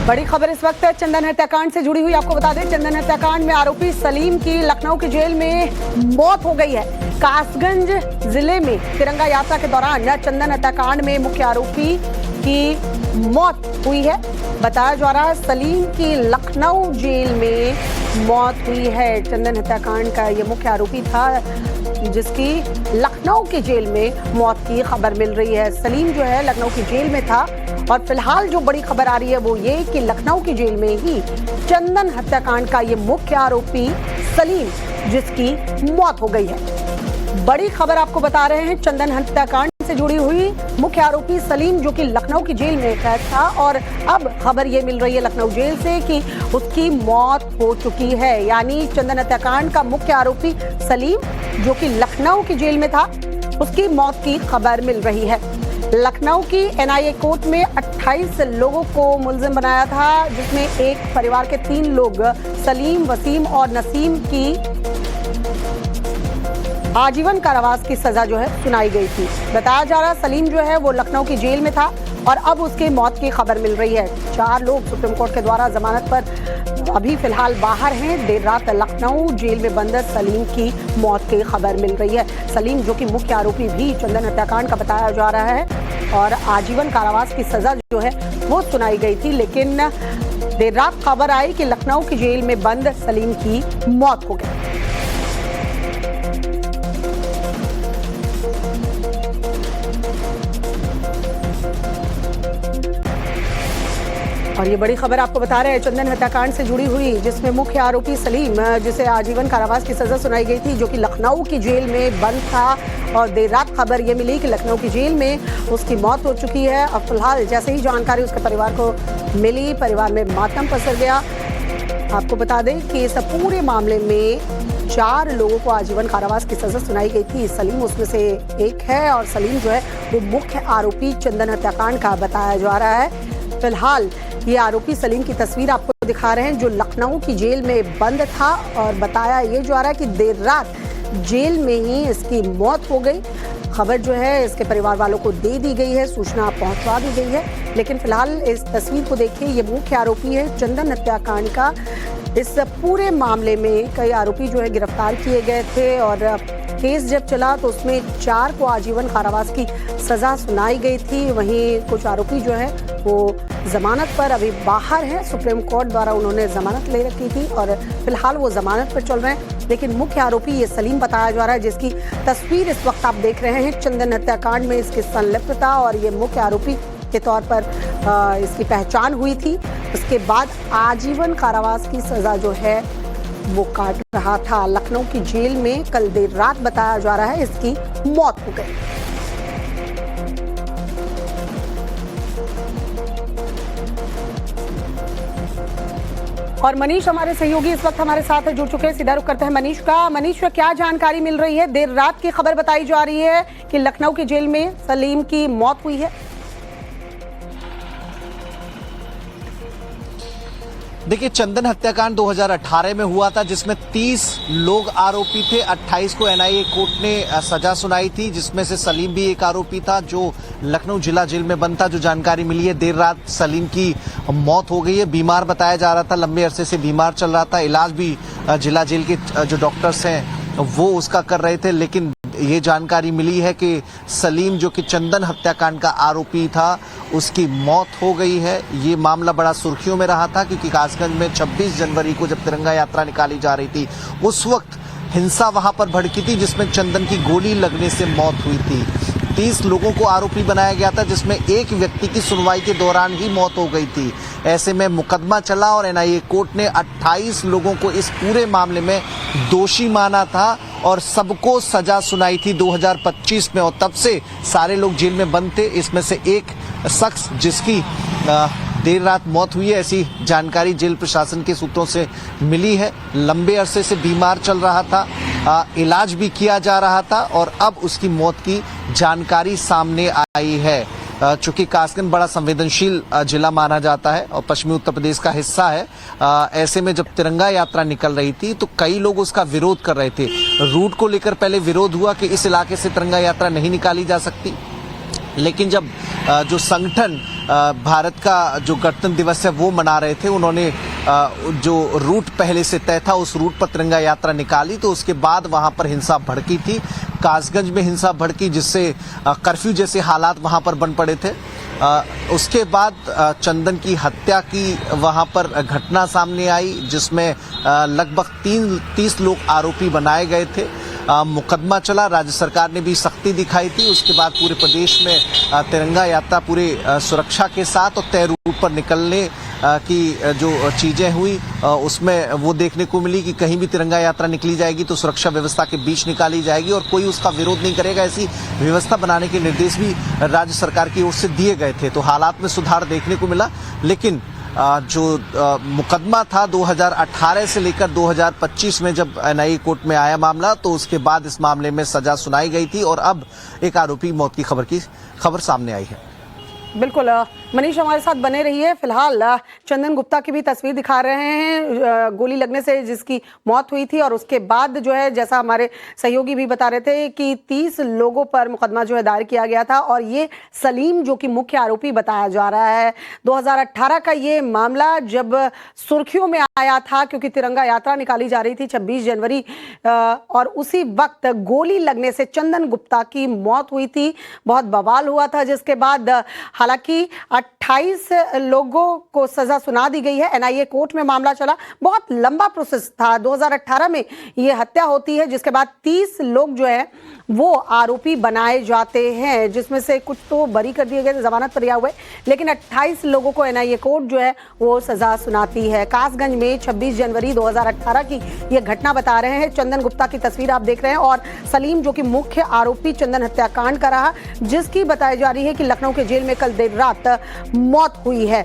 बड़ी खबर इस वक्त चंदन हत्याकांड से जुड़ी हुई। आपको बता दें, चंदन हत्याकांड में आरोपी सलीम की लखनऊ की जेल में मौत हो गई है। कासगंज जिले में तिरंगा यात्रा के दौरान चंदन हत्याकांड में मुख्य आरोपी की मौत हुई है। बताया जा रहा है सलीम की लखनऊ जेल में मौत हुई है। चंदन हत्याकांड का ये मुख्य आरोपी था जिसकी लखनऊ के जेल में मौत की खबर मिल रही है। सलीम जो है लखनऊ की जेल में था और फिलहाल जो बड़ी खबर आ रही है वो ये कि लखनऊ की जेल में ही चंदन हत्याकांड का ये मुख्य आरोपी सलीम जिसकी मौत हो गई है। बड़ी खबर आपको बता रहे हैं चंदन हत्याकांड से जुड़ी हुई। मुख्य आरोपी सलीम जो कि लखनऊ की जेल में कैद था और अब खबर ये मिल रही है लखनऊ जेल से कि उसकी मौत हो चुकी है। यानी चंदन हत्याकांड का मुख्य आरोपी सलीम जो कि लखनऊ की जेल में था उसकी मौत की खबर मिल रही है। लखनऊ की एनआईए कोर्ट में 28 लोगों को मुलजिम बनाया था, जिसमें एक परिवार के 3 लोग सलीम, वसीम और नसीम की आजीवन कारावास की सजा जो है सुनाई गई थी। बताया जा रहा सलीम जो है वो लखनऊ की जेल में था और अब उसकी मौत की खबर मिल रही है। 4 लोग सुप्रीम कोर्ट के द्वारा जमानत पर अभी फिलहाल बाहर हैं। देर रात लखनऊ जेल में बंद सलीम की मौत की खबर मिल रही है। सलीम जो कि मुख्य आरोपी भी चंदन हत्याकांड का बताया जा रहा है और आजीवन कारावास की सजा जो है वो सुनाई गई थी, लेकिन देर रात खबर आई कि लखनऊ की जेल में बंद सलीम की मौत हो गई। और ये बड़ी खबर आपको बता रहे हैं चंदन हत्याकांड से जुड़ी हुई, जिसमें मुख्य आरोपी सलीम जिसे आजीवन कारावास की सजा सुनाई गई थी, जो कि लखनऊ की जेल में बंद था और देर रात खबर ये मिली कि लखनऊ की जेल में उसकी मौत हो चुकी है। और फिलहाल जैसे ही जानकारी उसके परिवार को मिली, परिवार में मातम पसर गया। आपको बता दें कि इस पूरे मामले में 4 लोगों को आजीवन कारावास की सजा सुनाई गई थी। सलीम उसमें से एक है और सलीम जो है वो मुख्य आरोपी चंदन हत्याकांड का बताया जा रहा है। फिलहाल ये आरोपी सलीम की तस्वीर आपको दिखा रहे हैं जो लखनऊ की जेल में बंद था और बताया ये जा रहा है कि देर रात जेल में ही इसकी मौत हो गई। खबर जो है इसके परिवार वालों को दे दी गई है, सूचना पहुंचवा दी गई है, लेकिन फिलहाल इस तस्वीर को देखिए, ये मुख्य आरोपी है चंदन हत्याकांड का। इस पूरे मामले में कई आरोपी जो है गिरफ्तार किए गए थे और केस जब चला तो उसमें 4 को आजीवन कारावास की सजा सुनाई गई थी। वहीं कुछ आरोपी जो है वो जमानत पर अभी बाहर हैं। सुप्रीम कोर्ट द्वारा उन्होंने जमानत ले रखी थी और फिलहाल वो जमानत पर चल रहे हैं, लेकिन मुख्य आरोपी ये सलीम बताया जा रहा है, जिसकी तस्वीर इस वक्त आप देख रहे हैं। चंदन हत्याकांड में इसकी संलिप्तता और ये मुख्य आरोपी के तौर पर इसकी पहचान हुई थी। उसके बाद आजीवन कारावास की सजा जो है वो काट रहा था लखनऊ की जेल में। कल देर रात बताया जा रहा है इसकी मौत हो गई। और मनीष हमारे सहयोगी इस वक्त हमारे साथ जुड़ चुके हैं, सीधा रुख करते हैं मनीष का। मनीष, क्या जानकारी मिल रही है? देर रात की खबर बताई जा रही है कि लखनऊ की जेल में सलीम की मौत हुई है। देखिए, चंदन हत्याकांड 2018 में हुआ था, जिसमें 30 लोग आरोपी थे। 28 को एनआईए कोर्ट ने सजा सुनाई थी, जिसमें से सलीम भी एक आरोपी था जो लखनऊ जिला जेल में बंद था। जो जानकारी मिली है, देर रात सलीम की मौत हो गई है। बीमार बताया जा रहा था, लंबे अरसे से बीमार चल रहा था। इलाज भी जिला जेल के जो डॉक्टर्स हैं वो उसका कर रहे थे, लेकिन ये जानकारी मिली है कि सलीम जो कि चंदन हत्याकांड का आरोपी था उसकी मौत हो गई है। ये मामला बड़ा सुर्खियों में रहा था क्योंकि कासगंज में 26 जनवरी को जब तिरंगा यात्रा निकाली जा रही थी उस वक्त हिंसा वहां पर भड़की थी, जिसमें चंदन की गोली लगने से मौत हुई थी। 30 लोगों को आरोपी बनाया गया था, जिसमें एक व्यक्ति की सुनवाई के दौरान ही मौत हो गई थी। ऐसे में मुकदमा चला और एनआईए कोर्ट ने 28 लोगों को इस पूरे मामले में दोषी माना था और सबको सजा सुनाई थी 2025 में, और तब से सारे लोग जेल में बंद थे। इसमें से एक शख्स जिसकी देर रात मौत हुई है, ऐसी जानकारी जेल प्रशासन के सूत्रों से मिली है। लंबे अरसे से बीमार चल रहा था, इलाज भी किया जा रहा था और अब उसकी मौत की जानकारी सामने आई है। चूंकि कासगंज बड़ा संवेदनशील जिला माना जाता है और पश्चिमी उत्तर प्रदेश का हिस्सा है, ऐसे में जब तिरंगा यात्रा निकल रही थी तो कई लोग उसका विरोध कर रहे थे। रूट को लेकर पहले विरोध हुआ कि इस इलाके से तिरंगा यात्रा नहीं निकाली जा सकती, लेकिन जब जो संगठन भारत का जो गणतंत्र दिवस है वो मना रहे थे, उन्होंने जो रूट पहले से तय था उस रूट पर तिरंगा यात्रा निकाली, तो उसके बाद वहां पर हिंसा भड़की थी। कासगंज में हिंसा भड़की, जिससे कर्फ्यू जैसे हालात वहां पर बन पड़े थे। उसके बाद चंदन की हत्या की वहां पर घटना सामने आई, जिसमें लगभग 30 लोग आरोपी बनाए गए थे। मुकदमा चला, राज्य सरकार ने भी सख्ती दिखाई थी। उसके बाद पूरे प्रदेश में तिरंगा यात्रा पूरे सुरक्षा के साथ और तय रूट पर निकलने की जो चीजें हुई उसमें वो देखने को मिली कि कहीं भी तिरंगा यात्रा निकली जाएगी तो सुरक्षा व्यवस्था के बीच निकाली जाएगी और कोई उसका विरोध नहीं करेगा। ऐसी व्यवस्था बनाने के निर्देश भी राज्य सरकार की ओर से दिए गए थे, तो हालात में सुधार देखने को मिला। लेकिन जो मुकदमा था 2018 से लेकर 2025 में जब एनआईए कोर्ट में आया मामला, तो उसके बाद इस मामले में सजा सुनाई गई थी और अब एक आरोपी मौत की खबर सामने आई है। बिल्कुल मनीष हमारे साथ बने रहिए। फिलहाल चंदन गुप्ता की भी तस्वीर दिखा रहे हैं, गोली लगने से जिसकी मौत हुई थी और उसके बाद जो है, जैसा हमारे सहयोगी भी बता रहे थे कि 30 लोगों पर मुकदमा जो है दायर किया गया था और ये सलीम जो कि मुख्य आरोपी बताया जा रहा है। 2018 का ये मामला जब सुर्खियों में आया था क्योंकि तिरंगा यात्रा निकाली जा रही थी 26 जनवरी और उसी वक्त गोली लगने से चंदन गुप्ता की मौत हुई थी। बहुत बवाल हुआ था, जिसके बाद हालांकि 28 लोगों को सजा सुना दी गई है। एनआईए कोर्ट में मामला चला, बहुत लंबा प्रोसेस था। 2018 में ये हत्या होती है, जिसके बाद 30 लोग जो है वो आरोपी बनाए जाते हैं, जिसमें से कुछ तो बरी कर दिए गए, जमानत पर रिहा हुए, लेकिन 28 लोगों को एनआईए कोर्ट जो है वो सजा सुनाती है। कासगंज में 26 जनवरी 2018 की ये घटना बता रहे हैं। चंदन गुप्ता की तस्वीर आप देख रहे हैं और सलीम जो कि मुख्य आरोपी चंदन हत्याकांड का रहा, जिसकी बताई जा रही है कि लखनऊ के जेल में कल देर रात मौत हुई है।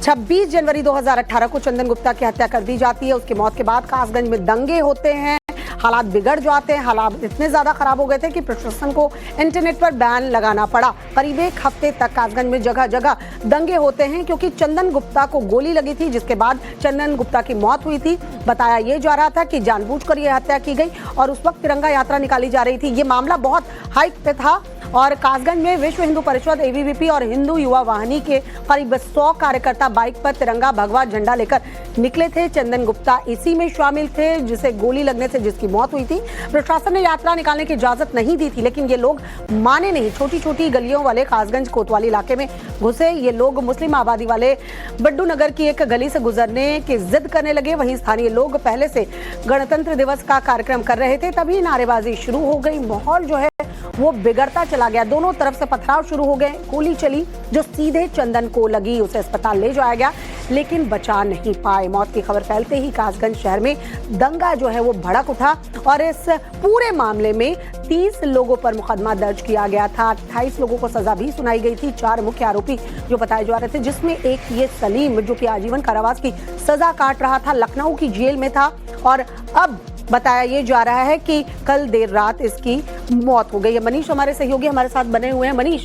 26 जनवरी 2018 को चंदन गुप्ता की हत्या कर दी जाती है। उसकी मौत के बाद कासगंज में दंगे होते हैं, हालात बिगड़ जाते हैं। हालात इतने ज्यादा खराब हो गए थे कि प्रशासन को इंटरनेट पर बैन लगाना पड़ा। करीब एक हफ्ते तक कासगंज में जगह जगह दंगे होते हैं क्योंकि चंदन गुप्ता को गोली लगी थी, जिसके बाद चंदन गुप्ता की मौत हुई थी। बताया ये जा रहा था कि जानबूझकर यह हत्या की गई और उस वक्त तिरंगा यात्रा निकाली जा रही थी। ये मामला बहुत हाइक पे था और कासगंज में विश्व हिंदू परिषद, एबीवीपी और हिंदू युवा वाहिनी के करीब 100 कार्यकर्ता बाइक पर तिरंगा भगवा झंडा लेकर निकले थे। चंदन गुप्ता इसी में शामिल थे, जिसे गोली लगने से जिसकी मौत हुई थी। प्रशासन ने यात्रा निकालने की इजाजत नहीं दी थी, लेकिन ये लोग माने नहीं। छोटी छोटी गलियों वाले कासगंज कोतवाली इलाके में घुसे ये लोग, मुस्लिम आबादी वाले बड्डू नगर की एक गली से गुजरने की जिद करने लगे। वहीं स्थानीय लोग पहले से गणतंत्र दिवस का कार्यक्रम कर रहे थे, तभी नारेबाजी शुरू हो गई। माहौल जो है वो बिगड़ता चला गया, दोनों तरफ से पथराव शुरू हो गए। गोली चली जो सीधे चंदन को लगी, उसे अस्पताल ले जाया गया लेकिन बचा नहीं पाए। मौत की खबर फैलते ही कासगंज शहर में दंगा जो है वो भड़क उठा और इस पूरे मामले में 30 लोगों पर मुकदमा दर्ज किया गया था। 28 लोगों को सजा भी सुनाई गई थी। 4 मुख्य आरोपी जो बताए जा रहे थे, जिसमें एक ये सलीम जो कि आजीवन कारावास की सजा काट रहा था, लखनऊ की जेल में था और अब बताया ये जा रहा है कि कल देर रात इसकी मौत हो गई है। मनीष हमारे सहयोगी हमारे साथ बने हुए हैं। मनीष,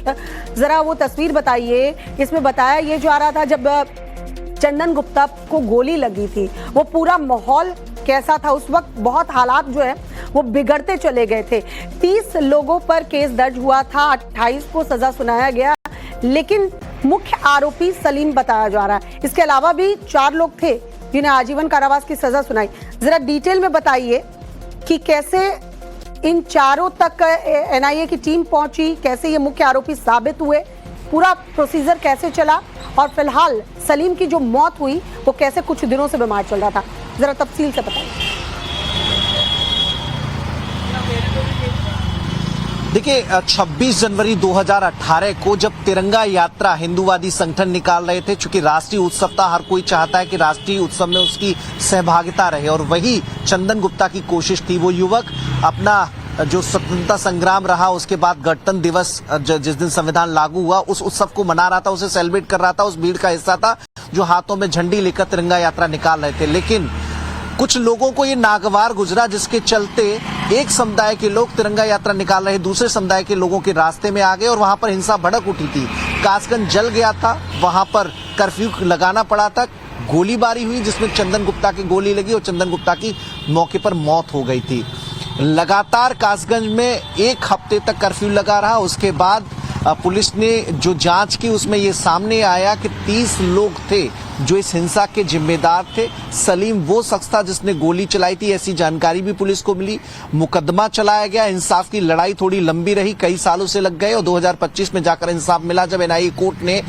जरा वो तस्वीर बताइए। इसमें बताया ये जा रहा था जब चंदन गुप्ता को गोली लगी थी, वो पूरा माहौल कैसा था उस वक्त? बहुत हालात जो है वो बिगड़ते चले गए थे। 30 लोगों पर केस दर्ज हुआ था, 28 को सजा सुनाया गया, लेकिन मुख्य आरोपी सलीम बताया जा रहा है। इसके अलावा भी 4 लोग थे जिन्हें आजीवन कारावास की सजा सुनाई। जरा डिटेल में बताइए कि कैसे इन चारों तक एनआईए की टीम पहुंची, कैसे ये मुख्य आरोपी साबित हुए, पूरा प्रोसीजर कैसे चला और फिलहाल सलीम की जो मौत हुई वो कैसे कुछ दिनों से बीमार चल रहा था, जरा तफसील से बताइए। देखिए, 26 जनवरी 2018 को जब तिरंगा यात्रा हिंदूवादी संगठन निकाल रहे थे, चूंकि राष्ट्रीय उत्सव था, हर कोई चाहता है कि राष्ट्रीय उत्सव में उसकी सहभागिता रहे और वही चंदन गुप्ता की कोशिश थी। वो युवक अपना जो स्वतंत्रता संग्राम रहा, उसके बाद गणतंत्र दिवस जिस दिन संविधान लागू हुआ, उस उत्सव को मना रहा था, उसे सेलिब्रेट कर रहा था, उस भीड़ का हिस्सा था जो हाथों में झंडी लेकर तिरंगा यात्रा निकाल रहे थे। लेकिन कुछ लोगों को ये नागवार गुजरा, जिसके चलते एक समुदाय के लोग तिरंगा यात्रा निकाल रहे दूसरे समुदाय के लोगों के रास्ते में आ गए और वहां पर हिंसा भड़क उठी थी। कासगंज जल गया था, वहां पर कर्फ्यू लगाना पड़ा था, गोलीबारी हुई जिसमें चंदन गुप्ता की गोली लगी और चंदन गुप्ता की मौके पर मौत हो गई थी। लगातार कासगंज में एक हफ्ते तक कर्फ्यू लगा रहा। उसके बाद पुलिस ने जो जांच की उसमें ये सामने आया कि 30 लोग थे जो इस हिंसा के जिम्मेदार थे। सलीम वो शख्स था जिसने गोली चलाई थी, ऐसी जानकारी भी पुलिस को मिली। मुकदमा चलाया गया। इंसाफ की लड़ाई थोड़ी लंबी रही, कई सालों से लग गए और 2025 में जाकर इंसाफ मिला जब एनआईए कोर्ट ने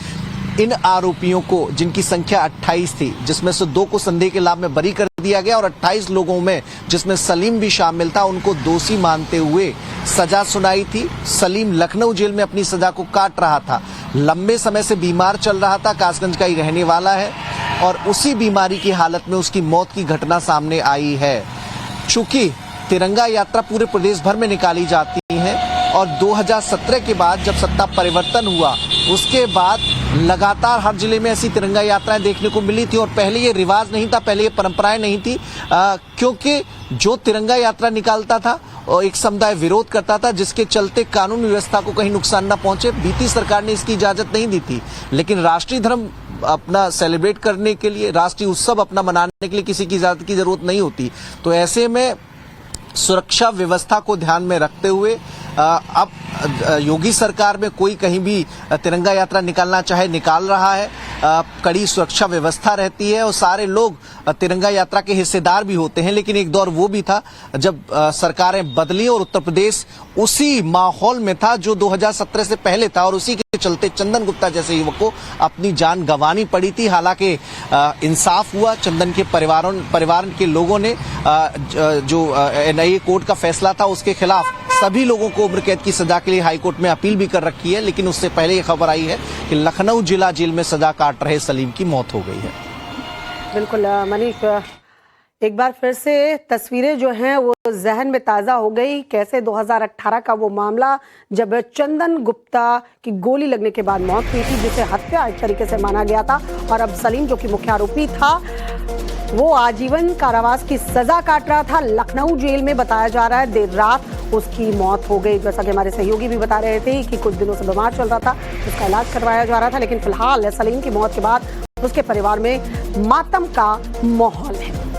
इन आरोपियों को, जिनकी संख्या 28 थी, जिसमें से 2 को संदेह के लाभ में बरी कर दिया गया और 28 लोगों में जिसमें सलीम भी शामिल था, उनको दोषी मानते हुए सजा सुनाई थी। सलीम लखनऊ जेल में अपनी सजा को काट रहा था। लंबे समय से बीमार चल रहा था, कासगंज का ही रहने वाला है और उसी बीमारी की हालत में उसकी मौत की घटना सामने आई है। चूंकि तिरंगा यात्रा पूरे प्रदेश भर में निकाली जाती है और 2017 के बाद जब सत्ता परिवर्तन हुआ उसके बाद लगातार हर जिले में ऐसी तिरंगा यात्राएं देखने को मिली थी और पहले ये रिवाज नहीं था, पहले ये परंपराएं नहीं थी, क्योंकि जो तिरंगा यात्रा निकालता था और एक समुदाय विरोध करता था, जिसके चलते कानून व्यवस्था को कहीं नुकसान न पहुंचे। बीती सरकार ने इसकी इजाजत नहीं दी थी, लेकिन राष्ट्रीय धर्म अपना सेलिब्रेट करने के लिए, राष्ट्रीय उत्सव अपना मनाने के लिए किसी की इजाजत की जरूरत नहीं होती। तो ऐसे में सुरक्षा व्यवस्था को ध्यान में रखते हुए अब योगी सरकार में कोई कहीं भी तिरंगा यात्रा निकालना चाहे निकाल रहा है। कड़ी सुरक्षा व्यवस्था रहती है और सारे लोग तिरंगा यात्रा के हिस्सेदार भी होते हैं। लेकिन एक दौर वो भी था जब सरकारें बदली और उत्तर प्रदेश उसी माहौल में था जो 2017 से पहले था और उसी के चलते चंदन गुप्ता जैसे युवक को अपनी जान गंवानी पड़ी थी। हालांकि इंसाफ हुआ। चंदन के परिवार के लोगों ने जो एनआईए कोर्ट का फैसला था उसके खिलाफ सभी लोगों को उम्र कैद की सजा के लिए हाईकोर्ट में अपील भी कर रखी है। लेकिन उससे पहले ये खबर आई है कि लखनऊ जिला जेल में सजा काट रहे सलीम की मौत हो गई है। बिल्कुल मनीष, एक बार फिर से तस्वीरें जो हैं वो जहन में ताज़ा हो गई। कैसे 2018 का वो मामला जब चंदन गुप्ता की गोली लगने के बाद मौत हुई थी, जिसे हत्या एक तरीके से माना गया था, और अब सलीम जो कि मुख्य आरोपी था वो आजीवन कारावास की सजा काट रहा था। लखनऊ जेल में बताया जा रहा है देर रात उसकी मौत हो गई। जैसा कि हमारे सहयोगी भी बता रहे थे कि कुछ दिनों से बीमार चल रहा था, उसका इलाज करवाया जा रहा था। लेकिन फिलहाल सलीम की मौत के बाद उसके परिवार में मातम का माहौल है।